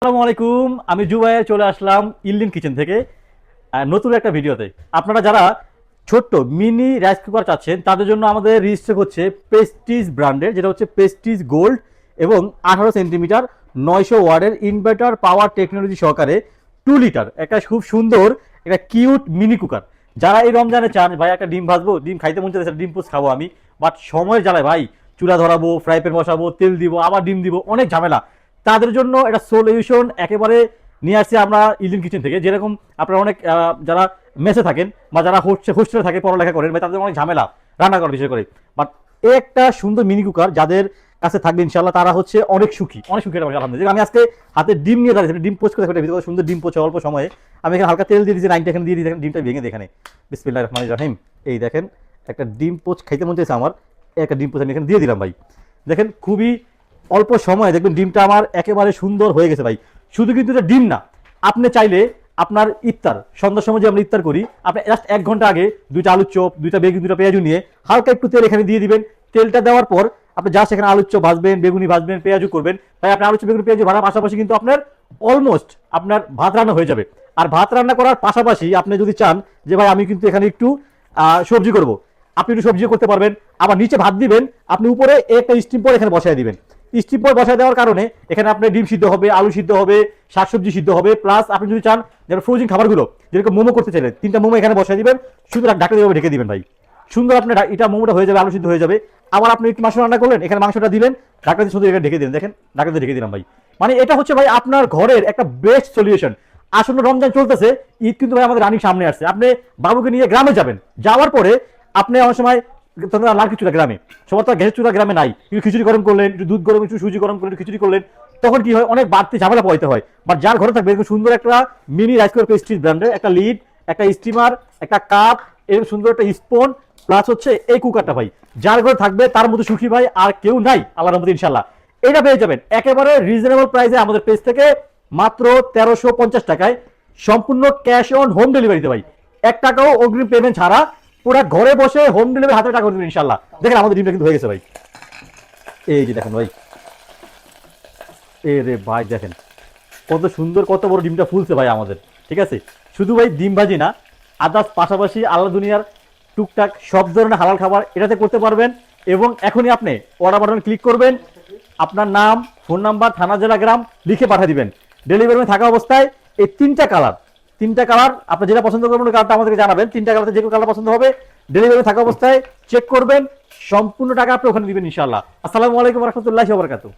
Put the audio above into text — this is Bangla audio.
আসসালামু আলাইকুম, আমি জুবাইর চলে আসলাম ইন্ডিয়ান কিচেন থেকে নতুন একটা ভিডিওতে। আপনারা যারা ছোট্ট মিনি রাইস কুকার চাচ্ছেন তাদের জন্য আমাদের রেজিস্টার হচ্ছে প্রেস্টিজ ব্র্যান্ডের, যেটা হচ্ছে প্রেস্টিজ গোল্ড এবং 18 সেন্টিমিটার 900 ওয়াটের ইনভার্টার পাওয়ার টেকনোলজি সহকারে 2 লিটার একটা খুব সুন্দর একটা কিউট মিনি কুকার। যারা এই রমজানে চান ভাই একটা ডিম ভাজবো, ডিম খাইতে মন চাইছে, ডিম পোস্ট খাবো আমি, বাট সময়ের জ্বালায় ভাই চুলা ধরাবো, ফ্রাই প্যান বসাবো, তেল দিব, আবার ডিম দিব, অনেক ঝামেলা। তাদের জন্য এটা সলিউশন একেবারে নিয়ে আসছি আমরা ইন্ডিয়ান কিচেন থেকে। যেরকম আপনারা অনেক যারা মেসে থাকেন বা যারা হোস্টেলে থাকে পড়ালেখা করেন, তাদের অনেক ঝামেলা রান্না করার বিষয় করে, বাট একটা সুন্দর মিনি কুকার যাদের কাছে থাকবে ইনশাল্লাহ তারা হচ্ছে অনেক সুখী, অনেক সুখী। আলহামদুলিল্লাহ। আমি আজকে হাতে ডিম নিয়ে দাঁড়িয়েছি, ডিম পোস্ট করে ভিতরে সুন্দর ডিম পোস্ট অল্প সময়ে। আমি এখানে হালকা তেল দিয়ে দিয়েছি, 9টা এখানে দিয়ে দিই, ডিমটা ভেঙে দেখেন। বিসমিল্লাহির রহমানির রহিম। এই দেখেন একটা ডিম পোস্ট খাইতে মন চাইছে আমার, একটা ডিম পোস্ট আমি এখানে দিয়ে দিলাম ভাই। দেখেন খুবই অল্প সময়ে দেখবেন ডিমটা আমার একেবারে সুন্দর হয়ে গেছে ভাই। শুধু কিন্তু এটা ডিম না, আপনি চাইলে আপনার ইফতার সন্ধ্যার সময় যে আমরা ইফতার করি, আপনি জাস্ট 1 ঘন্টা আগে 2টা আলুর চপ, 2টা বেগুনি, 2টা পেঁয়াজু নিয়ে হালকা একটু তেল এখানে দিয়ে দিবেন। তেলটা দেওয়ার পর আপনি জাস্ট এখানে আলুর চপ ভাজবেন, বেগুনি ভাজবেন, পেঁয়াজু করবেন। তাই আপনি আলুর চপ, বেগুনি, পেঁয়াজু ভাড়ার পাশাপাশি কিন্তু আপনার অলমোস্ট আপনার ভাত রান্না হয়ে যাবে। আর ভাত রান্না করার পাশাপাশি আপনি যদি চান যে ভাই আমি কিন্তু এখানে একটু সবজি করব, আপনি একটু সবজিও করতে পারবেন। আবার নিচে ভাত দিবেন, আপনি উপরে একটা স্টিম পর এখানে বসায় দিবেন। স্টিম পর বসায় দেওয়ার কারণে এখানে আপনার ডিম সিদ্ধ হবে, আলু সিদ্ধ হবে, শাকসবজি সিদ্ধ হবে, প্লাস আপনি যদি চান যেন ফ্রোজেন খাবারগুলো যেরকম মোমো করতে চাইলেন, 3টা মোমো এখানে বসায় দিবেন, শুধু ঢাকা দিয়ে ঢেকে দিবেন ভাই। সুন্দর আপনার এটা মোমোটা হয়ে যাবে, আলু সিদ্ধ হয়ে যাবে। আবার আপনি একটু মাংস রান্না করলেন, এখানে মাংসটা দিলেন, ঢাকা দিয়ে শুধু এখানে ঢেকে দিলেন। দেখেন ঢাকা দিয়ে ঢেকে দিলাম ভাই। মানে এটা হচ্ছে ভাই আপনার ঘরের একটা বেস্ট সলিউশন। আসন্ন রমজান চলতেছে, ঈদ কিন্তু ভাই আমাদের রানিং সামনে আসছে। আপনি বাবুকে নিয়ে গ্রামে যাবেন, যাওয়ার পরে আপনি অনেক সময় লাড়কি চুলা গ্রামে, সবার তো গ্যাসের চুলা গ্রামে নাই, একটু খিচুড়ি গরম করলেন, একটু দুধ গরম, একটু সুজি গরম করলেন, খিচুড়ি করলেন, তখন কি হয় অনেক বাড়তি ঝামেলা পোহাইতে হয়। বাট যার ঘরে থাকবে এরকম সুন্দর একটা মিনি রাইস কুকার প্রেস্টিজ ব্র্যান্ডের একটা লিড, একটা স্টিমার, একটা কাপ, এরকম সুন্দর একটা স্পুন, প্লাস হচ্ছে এই কুকারটা ভাই, যার ঘরে থাকবে তার মধ্যে সুখী ভাই আর কেউ নাই আল্লাহর রহমতে ইনশাল্লাহ। এটা পেয়ে যাবেন একেবারে রিজনেবল প্রাইসে আমাদের পেজ থেকে মাত্র 1350 টাকায়, সম্পূর্ণ ক্যাশ অন হোম ডেলিভারিতে ভাই, 1 টাকাও অগ্রিম পেমেন্ট ছাড়া পুরো ঘরে বসে হোম ডেলিভারি হাতে টাকা দেবেন ইনশাল্লাহ। দেখেন আমাদের ডিমটা কিন্তু হয়ে গেছে ভাই, এই যে দেখেন ভাই, এ রে ভাই দেখেন কত সুন্দর, কত বড় ডিমটা ফুলছে ভাই আমাদের। ঠিক আছে, শুধু ভাই ডিম ভাজি না, আদার্স পাশাপাশি আল্লাহ দুনিয়ার টুকটাক সব ধরনের হালাল খাবার এটাতে করতে পারবেন। এবং এখনই আপনি অর্ডার বাটন ক্লিক করবেন, আপনার নাম, ফোন নাম্বার, থানা, জেলা, গ্রাম লিখে পাঠিয়ে দিবেন। ডেলিভারি থাকা অবস্থায় এই 3টা কালার আপনি যেটা পছন্দ করবেন কালারটা আমাদেরকে জানাবেন। 3টা কালার যে কোনো কালার পছন্দ হবে, ডেলিভারি থাকা অবস্থায় চেক করবেন, সম্পূর্ণ টাকা আপনি ওখানে দিবেন ইনশাআল্লাহ। আসসালামু আলাইকুম রহমতুল্লাহি ওয়া বারাকাতুহু।